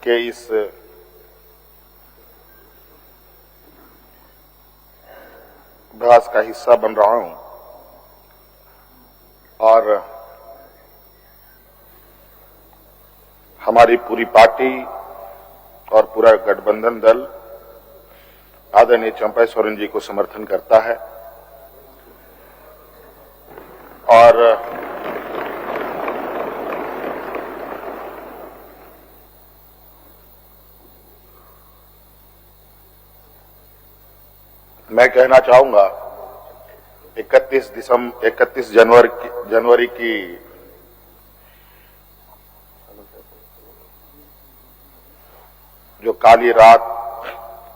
के इस अभ्यास का हिस्सा बन रहा हूं और हमारी पूरी पार्टी और पूरा गठबंधन दल आदरणीय चंपा सोरेन जी को समर्थन करता है और मैं कहना चाहूंगा 31 जनवरी की जो काली रात,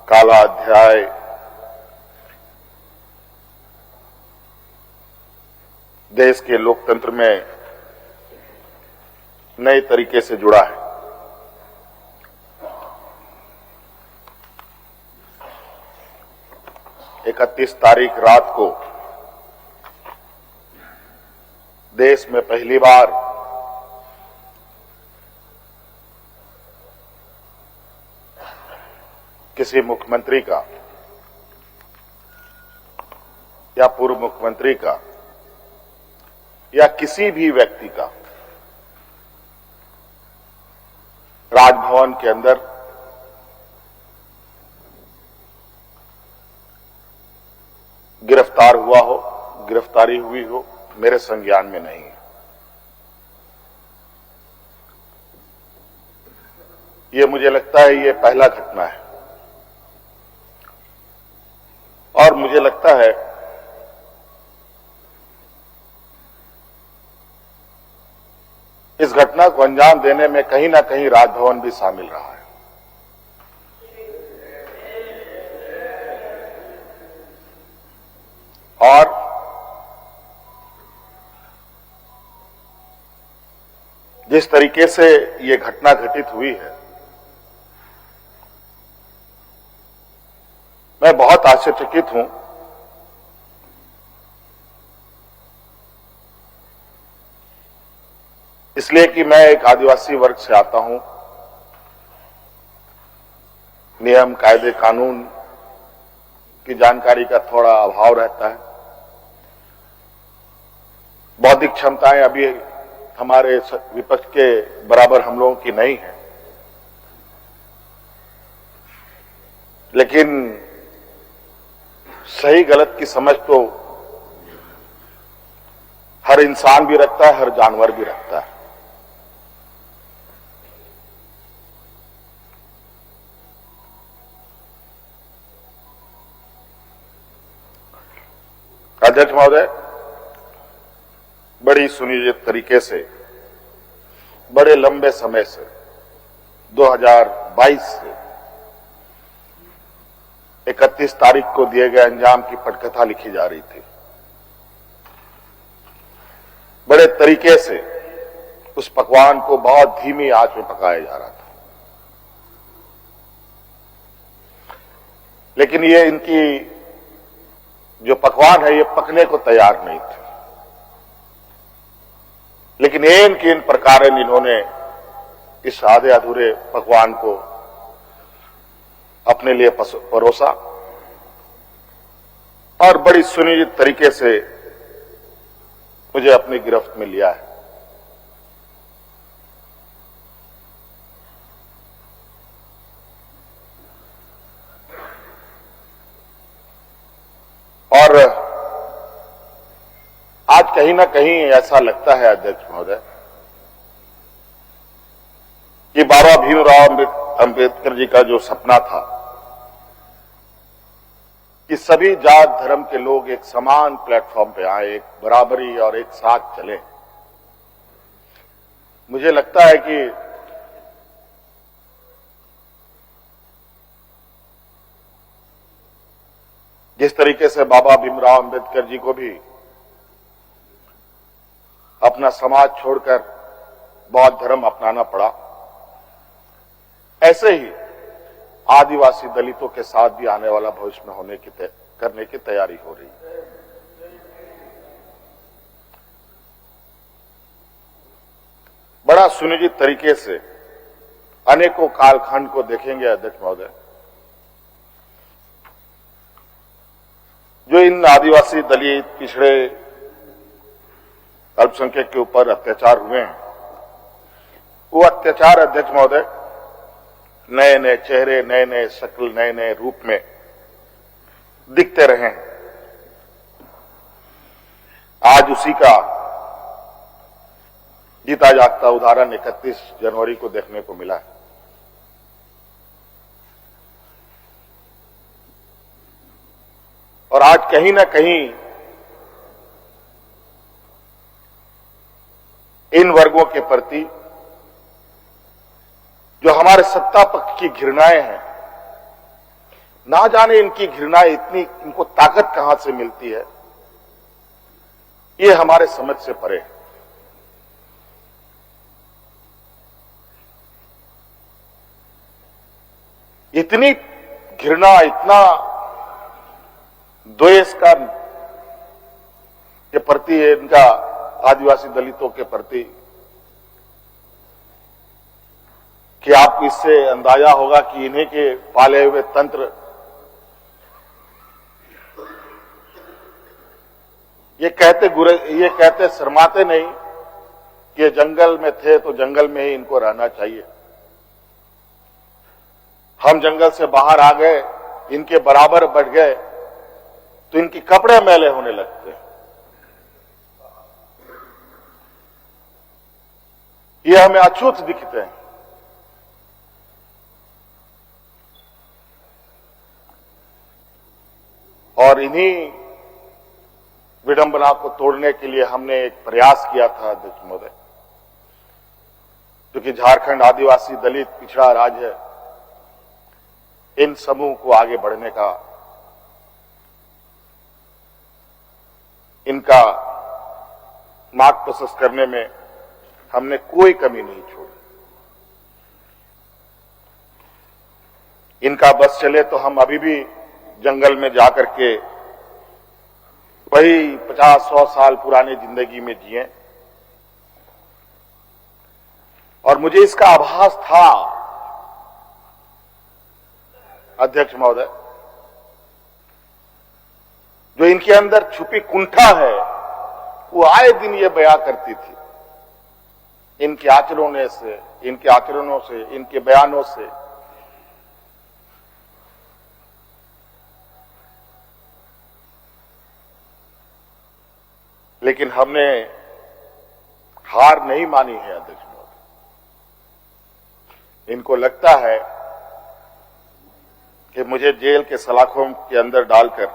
काला अध्याय देश के लोकतंत्र में नए तरीके से जुड़ा है। इकतीस तारीख रात को देश में पहली बार किसी मुख्यमंत्री का या पूर्व मुख्यमंत्री का या किसी भी व्यक्ति का राजभवन के अंदर गिरफ्तार हुआ हो, गिरफ्तारी हुई हो, मेरे संज्ञान में नहीं है। ये मुझे लगता है ये पहला घटना है और मुझे लगता है इस घटना को अंजाम देने में कहीं ना कहीं राजभवन भी शामिल रहा है। और जिस तरीके से ये घटना घटित हुई है, मैं बहुत आश्चर्यचकित हूं। इसलिए कि मैं एक आदिवासी वर्ग से आता हूं। नियम, कायदे, कानून की जानकारी का थोड़ा अभाव रहता है। बौद्धिक क्षमताएं अभी हमारे विपक्ष के बराबर हम लोगों की नहीं है, लेकिन सही गलत की समझ तो हर इंसान भी रखता है, हर जानवर भी रखता है। अध्यक्ष महोदय, बड़ी सुनियोजित तरीके से, बड़े लंबे समय से 2022 से 31 तारीख को दिए गए अंजाम की पटकथा लिखी जा रही थी। बड़े तरीके से उस पकवान को बहुत धीमी आंच में पकाया जा रहा था, लेकिन ये इनकी जो पकवान है ये पकने को तैयार नहीं थे। लेकिन इन प्रकार इन्होंने इस आधे अधूरे पकवान को अपने लिए परोसा और बड़ी सुनियोजित तरीके से मुझे अपनी गिरफ्त में लिया है। और आज कहीं ना कहीं ऐसा लगता है अध्यक्ष महोदय कि बाबा भीमराव अंबेडकर जी का जो सपना था कि सभी जात धर्म के लोग एक समान प्लेटफॉर्म पे आए, एक बराबरी और एक साथ चले, मुझे लगता है कि जिस तरीके से बाबा भीमराव अंबेडकर जी को भी अपना समाज छोड़कर बौद्ध धर्म अपनाना पड़ा, ऐसे ही आदिवासी दलितों के साथ भी आने वाला भविष्य में करने की तैयारी हो रही है। बड़ा सुनियोजित तरीके से अनेकों कालखंड को देखेंगे अध्यक्ष महोदय, जो इन आदिवासी, दलित, पिछड़े, अल्पसंख्यक के ऊपर अत्याचार हुए हैं, वो अत्याचार अध्यक्ष महोदय नए नए चेहरे, नए नए शक्ल, नए नए रूप में दिखते रहे हैं। आज उसी का जीता जागता उदाहरण 31 जनवरी को देखने को मिला है। और आज कहीं ना कहीं इन वर्गों के प्रति जो हमारे सत्ता पक्ष की घृणाएं हैं, ना जाने इनकी घृणाएं इतनी, इनको ताकत कहां से मिलती है, ये हमारे समझ से परे है। इतनी घृणा, इतना द्वेष का के प्रति है इनका आदिवासी दलितों के प्रति, कि आपको इससे अंदाजा होगा कि इन्हीं के पाले हुए तंत्र ये कहते शर्माते नहीं कि ये जंगल में थे तो जंगल में ही इनको रहना चाहिए। हम जंगल से बाहर आ गए, इनके बराबर बढ़ गए तो इनके कपड़े मैले होने लगते हैं। ये हमें अछूत दिखते हैं। और इन्हीं विडंबना को तोड़ने के लिए हमने एक प्रयास किया था अध्यक्ष महोदय, क्योंकि झारखंड आदिवासी, दलित, पिछड़ा राज्य है, इन समूह को आगे बढ़ने का, इनका मार्ग प्रशस्त करने में हमने कोई कमी नहीं छोड़ी। इनका बस चले तो हम अभी भी जंगल में जाकर के वही 50-100 साल पुरानी जिंदगी में जिए। और मुझे इसका आभास था अध्यक्ष महोदय, जो इनके अंदर छुपी कुंठा है वो आए दिन ये बयां करती थी, इनके आचरणों से, इनके बयानों से। लेकिन हमने हार नहीं मानी है अध्यक्ष महोदय। इनको लगता है कि मुझे जेल के सलाखों के अंदर डालकर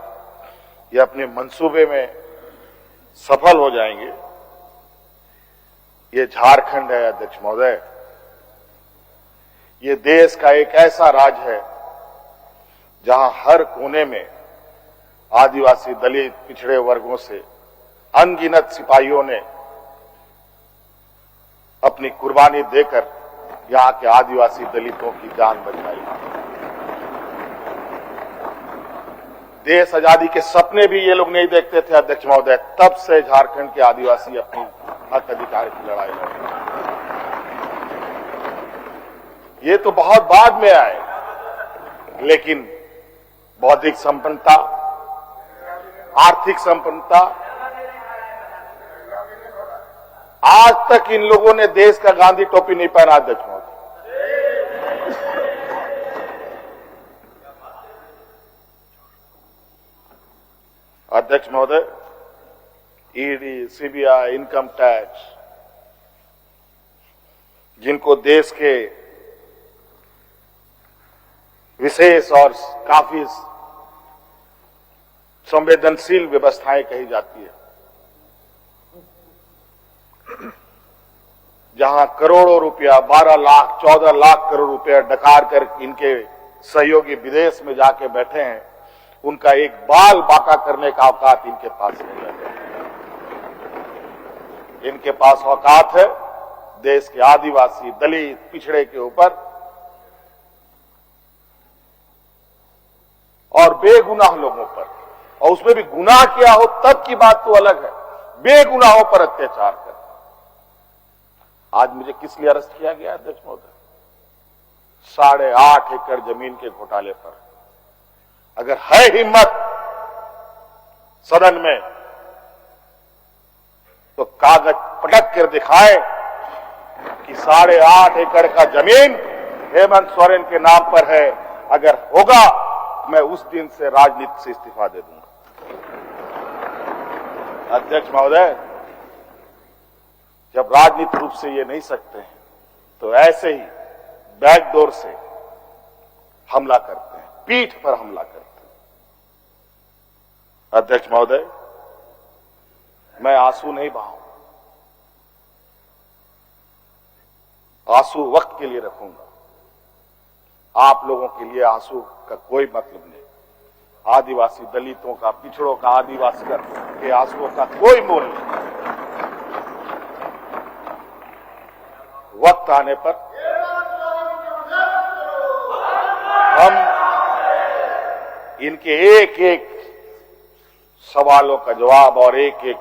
ये अपने मंसूबे में सफल हो जाएंगे। ये झारखंड है अध्यक्ष महोदय, ये देश का एक ऐसा राज्य है जहां हर कोने में आदिवासी, दलित, पिछड़े वर्गों से अनगिनत सिपाहियों ने अपनी कुर्बानी देकर यहां के आदिवासी दलितों की जान बचाई। देश आजादी के सपने भी ये लोग नहीं देखते थे अध्यक्ष महोदय, तब से झारखंड के आदिवासी अपनी हक अधिकार की लड़ाई लड़ रहे। ये तो बहुत बाद में आए, लेकिन बौद्धिक संपन्नता, आर्थिक संपन्नता, आज तक इन लोगों ने देश का गांधी टोपी नहीं पहना अध्यक्ष महोदय। अध्यक्ष महोदय, ईडी, सीबीआई, इनकम टैक्स, जिनको देश के विशेष और काफी संवेदनशील व्यवस्थाएं कही जाती है, जहां करोड़ों रुपया, 12 लाख, 14 लाख करोड़ रुपया डकार कर इनके सहयोगी विदेश में जाके बैठे हैं, उनका एक बाल बाका करने का औकात इनके पास नहीं है। इनके पास औकात है देश के आदिवासी, दलित, पिछड़े के ऊपर और बेगुनाह लोगों पर, और उसमें भी गुनाह किया हो तब की बात तो अलग है, बेगुनाहों पर अत्याचार कर। आज मुझे किस लिए अरेस्ट किया गया अध्यक्ष महोदय? 8.5 एकड़ जमीन के घोटाले पर अगर है हिम्मत सदन में तो कागज पटक कर दिखाए कि 8.5 एकड़ का जमीन हेमंत सोरेन के नाम पर है। अगर होगा मैं उस दिन से राजनीति से इस्तीफा दे दूंगा। अध्यक्ष महोदय, जब राजनीतिक रूप से ये नहीं सकते हैं तो ऐसे ही बैकडोर से हमला करते हैं, पीठ पर हमला करते हैं। अध्यक्ष महोदय, मैं आंसू नहीं बहाऊं, आंसू वक्त के लिए रखूंगा। आप लोगों के लिए आंसू का कोई मतलब नहीं। आदिवासी दलितों का, पिछड़ों का, आदिवासी के आंसुओं का कोई मोल नहीं। वक्त आने पर हम इनके एक एक सवालों का जवाब और एक एक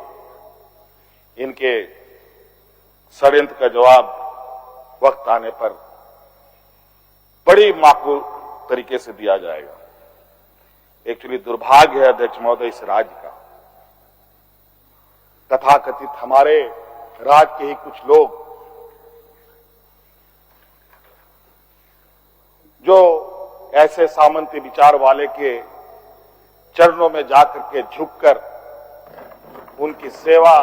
इनके षड्यंत्र का जवाब वक्त आने पर बड़ी माकूल तरीके से दिया जाएगा। एक्चुअली दुर्भाग्य है अध्यक्ष महोदय इस राज्य का, तथाकथित हमारे राज्य के ही कुछ लोग जो ऐसे सामंती विचार वाले के चरणों में जाकर के झुककर उनकी सेवा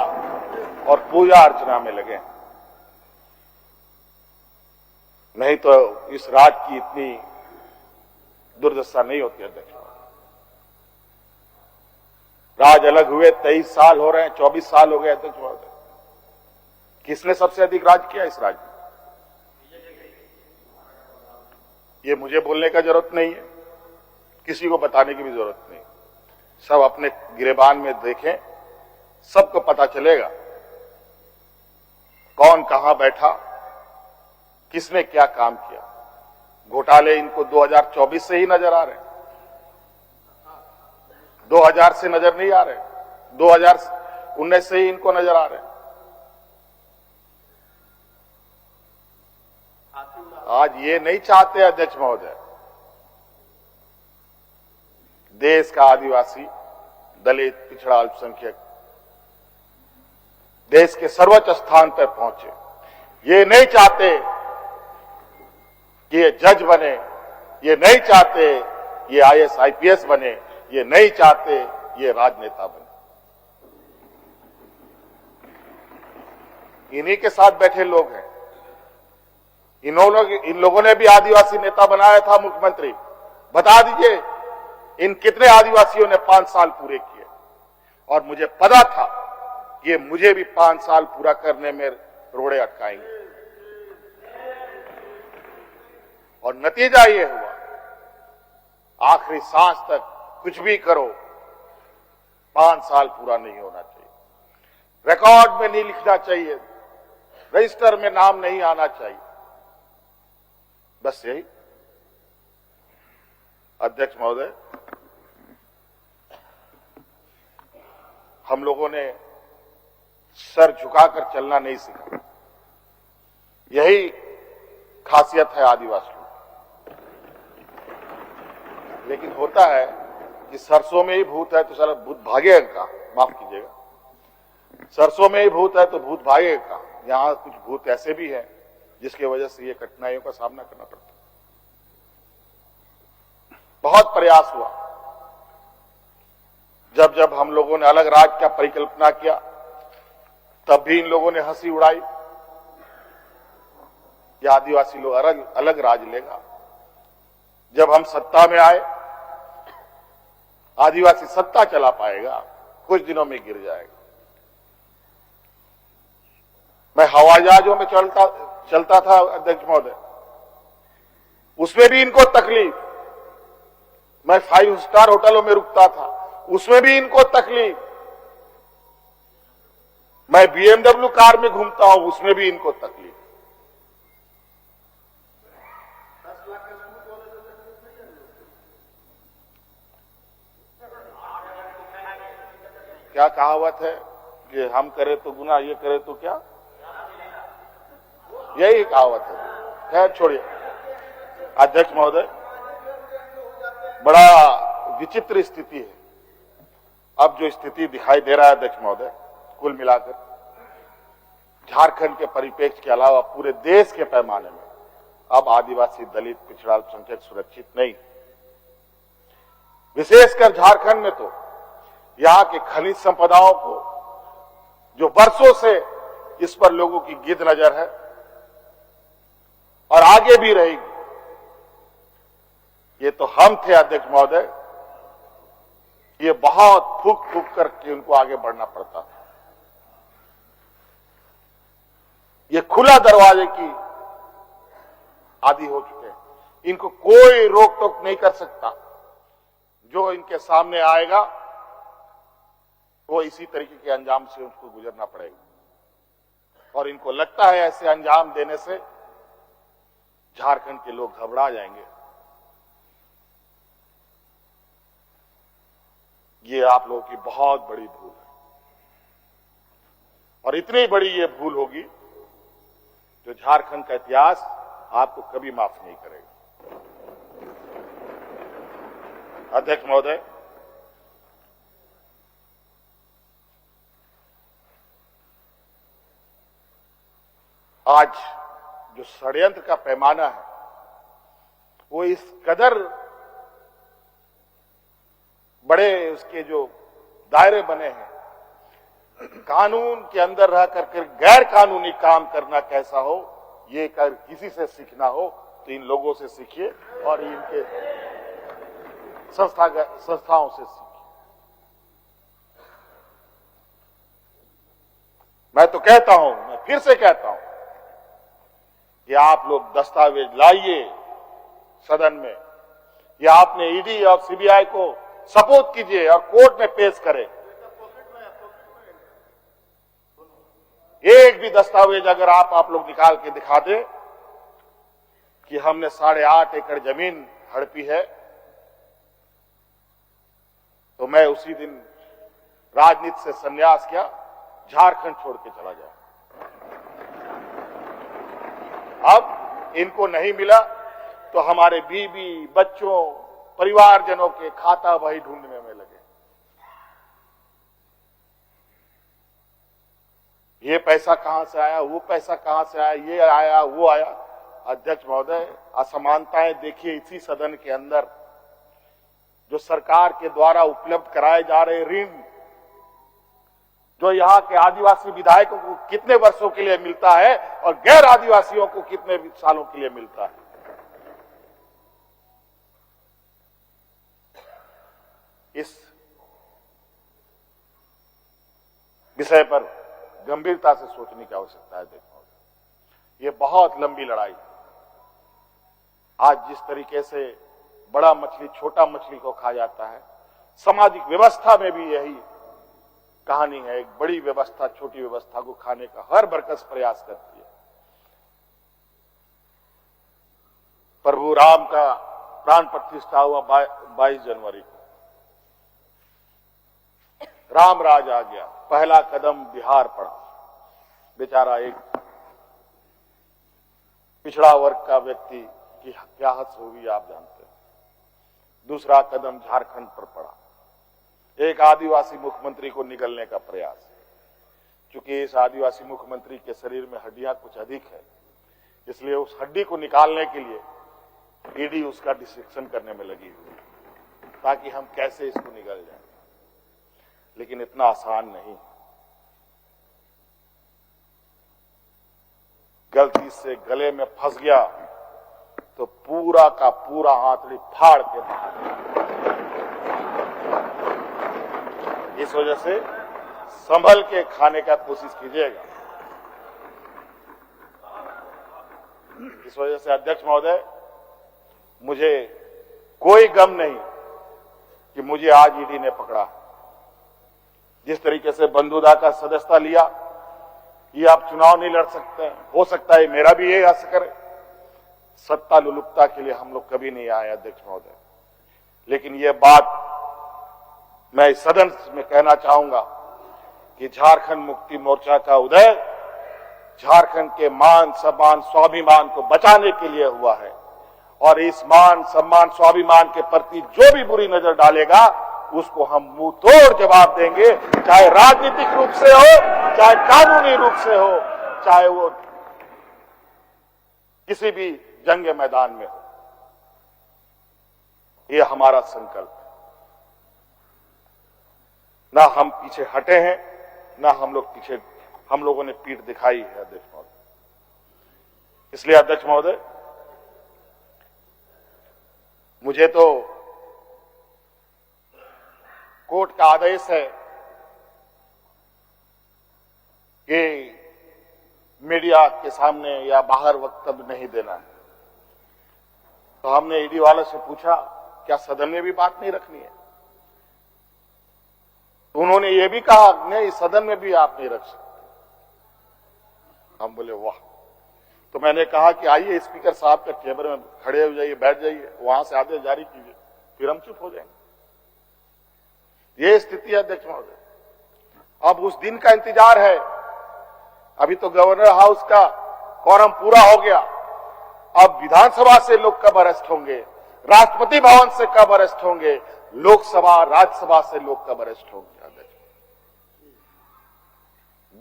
और पूजा अर्चना में लगे, नहीं तो इस राज्य की इतनी दुर्दशा नहीं होती। अध्यक्ष, राज अलग हुए 23 साल हो रहे हैं, 24 साल हो गए। अध्यक्ष महोदय, किसने सबसे अधिक राज किया इस राज्य में? ये मुझे बोलने का जरूरत नहीं है, किसी को बताने की भी जरूरत नहीं। सब अपने गिरेबान में देखें, सबको पता चलेगा कौन कहां बैठा, किसने क्या काम किया। घोटाले इनको 2024 से ही नजर आ रहे हैं, 2000 से नजर नहीं आ रहे, 2019 से ही इनको नजर आ रहे हैं। आज ये नहीं चाहते अध्यक्ष महोदय, देश का आदिवासी, दलित, पिछड़ा, अल्पसंख्यक देश के सर्वोच्च स्थान पर पहुंचे। ये नहीं चाहते कि ये जज बने, ये नहीं चाहते ये IAS IPS बने, ये नहीं चाहते ये राजनेता बने। इन्हीं के साथ बैठे लोग हैं। इन लोगों ने भी आदिवासी नेता बनाया था मुख्यमंत्री। बता दीजिए इन कितने आदिवासियों ने 5 साल पूरे किए। और मुझे पता था कि ये मुझे भी 5 साल पूरा करने में रोड़े अटकाएंगे, और नतीजा ये हुआ आखिरी सांस तक कुछ भी करो 5 साल पूरा नहीं होना चाहिए, रिकॉर्ड में नहीं लिखना चाहिए, रजिस्टर में नाम नहीं आना चाहिए। बस यही। अध्यक्ष महोदय, हम लोगों ने सर झुकाकर चलना नहीं सीखा। यही खासियत है आदिवासियों। लेकिन होता है कि सरसों में ही भूत है तो सारा भूत भागेगा का, माफ कीजिएगा, सरसों में ही भूत है तो भूत भागेगा का। यहां कुछ भूत ऐसे भी हैं जिसकी वजह से ये कठिनाइयों का सामना करना पड़ता है। बहुत प्रयास हुआ, जब जब हम लोगों ने अलग राज्य का परिकल्पना किया तब भी इन लोगों ने हंसी उड़ाई कि आदिवासी लोग अलग राज्य लेगा। जब हम सत्ता में आए, आदिवासी सत्ता चला पाएगा, कुछ दिनों में गिर जाएगा। मैं हवाई जहाजों में चलता था अध्यक्ष महोदय, उसमें भी इनको तकलीफ। मैं 5 स्टार होटलों में रुकता था, उसमें भी इनको तकलीफ। मैं BMW कार में घूमता हूं, उसमें भी इनको तकलीफ। क्या कहावत है कि हम करें तो गुनाह, ये करें तो क्या, यही कहावत है। खैर छोड़िए। अध्यक्ष महोदय, बड़ा विचित्र स्थिति है। अब जो स्थिति दिखाई दे रहा है अध्यक्ष महोदय, कुल मिलाकर झारखंड के परिप्रेक्ष्य के अलावा पूरे देश के पैमाने में अब आदिवासी, दलित, पिछड़ा, अल्पसंख्यक सुरक्षित नहीं। विशेषकर झारखंड में तो यहां के खनिज संपदाओं को, जो वर्षों से इस पर लोगों की गिद्ध नजर है और आगे भी रहेगी, ये तो हम थे अध्यक्ष महोदय, ये बहुत फूक फूक करके उनको आगे बढ़ना पड़ता था। ये खुला दरवाजे की आदि हो चुके हैं, इनको कोई रोक टोक नहीं कर सकता। जो इनके सामने आएगा वो इसी तरीके के अंजाम से उसको गुजरना पड़ेगा। और इनको लगता है ऐसे अंजाम देने से झारखंड के लोग घबरा जाएंगे। ये आप लोगों की बहुत बड़ी भूल है, और इतनी बड़ी ये भूल होगी जो झारखंड का इतिहास आपको कभी माफ नहीं करेगा। अध्यक्ष महोदय, आज जो षड्यंत्र का पैमाना है वो इस कदर बड़े उसके जो दायरे बने हैं, कानून के अंदर रह करके गैर कानूनी काम करना कैसा हो, ये कर किसी से सीखना हो तो इन लोगों से सीखिए और इनके संस्थाओं से सीखिए। मैं तो कहता हूं, मैं फिर से कहता हूं कि आप लोग दस्तावेज लाइए सदन में, या आपने ईडी और सीबीआई को सपोर्ट कीजिए और कोर्ट में पेश करें। एक भी दस्तावेज अगर आप लोग निकाल के दिखा दे कि हमने 8.5 एकड़ जमीन हड़पी है, तो मैं उसी दिन राजनीति से संन्यास किया, झारखंड छोड़ के चला जाऊं। अब इनको नहीं मिला तो हमारे बीवी, बच्चों, परिवारजनों के खाता बही ढूंढने में लगे। ये पैसा कहां से आया, वो पैसा कहां से आया, ये आया, वो आया। अध्यक्ष महोदय, असमानताएं देखिए इसी सदन के अंदर। जो सरकार के द्वारा उपलब्ध कराए जा रहे ऋण, जो यहाँ के आदिवासी विधायकों को कितने वर्षों के लिए मिलता है और गैर आदिवासियों को कितने सालों के लिए मिलता है। इस विषय पर गंभीरता से सोचने की आवश्यकता है। देखो, ये बहुत लंबी लड़ाई। आज जिस तरीके से बड़ा मछली छोटा मछली को खा जाता है, सामाजिक व्यवस्था में भी यही कहानी है। एक बड़ी व्यवस्था छोटी व्यवस्था को खाने का हर बरकस प्रयास करती है। प्रभु राम का प्राण प्रतिष्ठा हुआ 22 जनवरी को। राम राज आ गया, पहला कदम बिहार पड़ा। बेचारा एक पिछड़ा वर्ग का व्यक्ति की क्या हद होगी आप जानते हैं। दूसरा कदम झारखंड पर पड़ा, एक आदिवासी मुख्यमंत्री को निगलने का प्रयास। क्योंकि इस आदिवासी मुख्यमंत्री के शरीर में हड्डियां कुछ अधिक है, इसलिए उस हड्डी को निकालने के लिए ईडी उसका डिसेक्शन करने में लगी हुई, ताकि हम कैसे इसको निगल जाए। लेकिन इतना आसान नहीं। गलती से गले में फंस गया तो पूरा का पूरा आंतड़ी फाड़ के बाहर। इस वजह से संभल के खाने का कोशिश कीजिएगा। इस वजह से अध्यक्ष महोदय, मुझे कोई गम नहीं कि मुझे आज ईडी ने पकड़ा। जिस तरीके से बंधुदा का सदस्यता लिया, ये आप चुनाव नहीं लड़ सकते हैं। हो सकता है मेरा भी ये आस करे। सत्ता लुलुपता के लिए हम लोग कभी नहीं आए अध्यक्ष महोदय। लेकिन ये बात मैं इस सदन में कहना चाहूंगा कि झारखंड मुक्ति मोर्चा का उदय झारखंड के मान, सम्मान, स्वाभिमान को बचाने के लिए हुआ है। और इस मान सम्मान स्वाभिमान के प्रति जो भी बुरी नजर डालेगा उसको हम मुंह तोड़ जवाब देंगे, चाहे राजनीतिक रूप से हो, चाहे कानूनी रूप से हो, चाहे वो किसी भी जंग मैदान में हो। ये हमारा संकल्प है। ना हम पीछे हटे हैं, ना हम लोगों ने पीठ दिखाई है अध्यक्ष महोदय। इसलिए अध्यक्ष महोदय, मुझे तो कोर्ट का आदेश है कि मीडिया के सामने या बाहर वक्तव्य नहीं देना है। तो हमने ईडी वालों से पूछा, क्या सदन में भी बात नहीं रखनी है? तो उन्होंने ये भी कहा, नहीं सदन में भी आप नहीं रख सकते। हम बोले वाह। तो मैंने कहा कि आइए स्पीकर साहब के चैम्बर में खड़े हो जाइए, बैठ जाइए, वहां से आदेश जारी कीजिए, फिर हम चुप हो जाएंगे। ये स्थिति है अध्यक्ष महोदय। अब उस दिन का इंतजार है। अभी तो गवर्नर हाउस का quorum पूरा हो गया। अब विधानसभा से लोग कब अरेस्ट होंगे, राष्ट्रपति भवन से कब अरेस्ट होंगे, लोकसभा राज्यसभा से लोग कब अरेस्ट होंगे?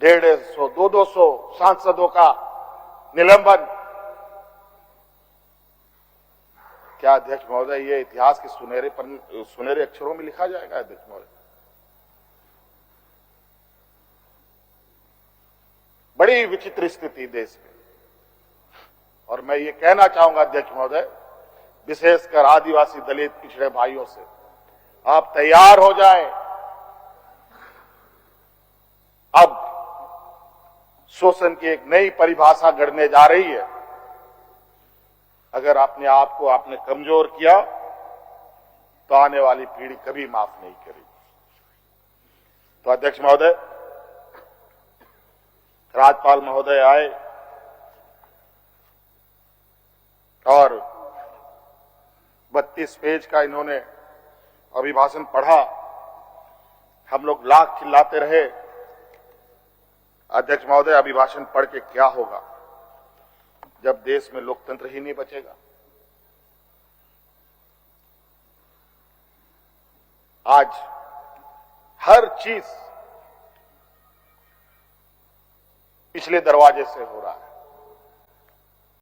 150, 200 सांसदों का निलंबन। क्या अध्यक्ष महोदय ये इतिहास के सुनहरे अक्षरों में लिखा जाएगा? अध्यक्ष महोदय, बड़ी विचित्र स्थिति देश में। और मैं ये कहना चाहूंगा अध्यक्ष महोदय, विशेषकर आदिवासी दलित पिछड़े भाइयों से, आप तैयार हो जाएं। अब शोषण की एक नई परिभाषा गढ़ने जा रही है। अगर अपने आप को आपने कमजोर किया तो आने वाली पीढ़ी कभी माफ नहीं करेगी। तो अध्यक्ष महोदय, राज्यपाल महोदय आए और 32 पेज का इन्होंने अभिभाषण पढ़ा। हम लोग लाख चिल्लाते रहे। अध्यक्ष महोदय, अभिभाषण पढ़ के क्या होगा जब देश में लोकतंत्र ही नहीं बचेगा? आज हर चीज पिछले दरवाजे से हो रहा है।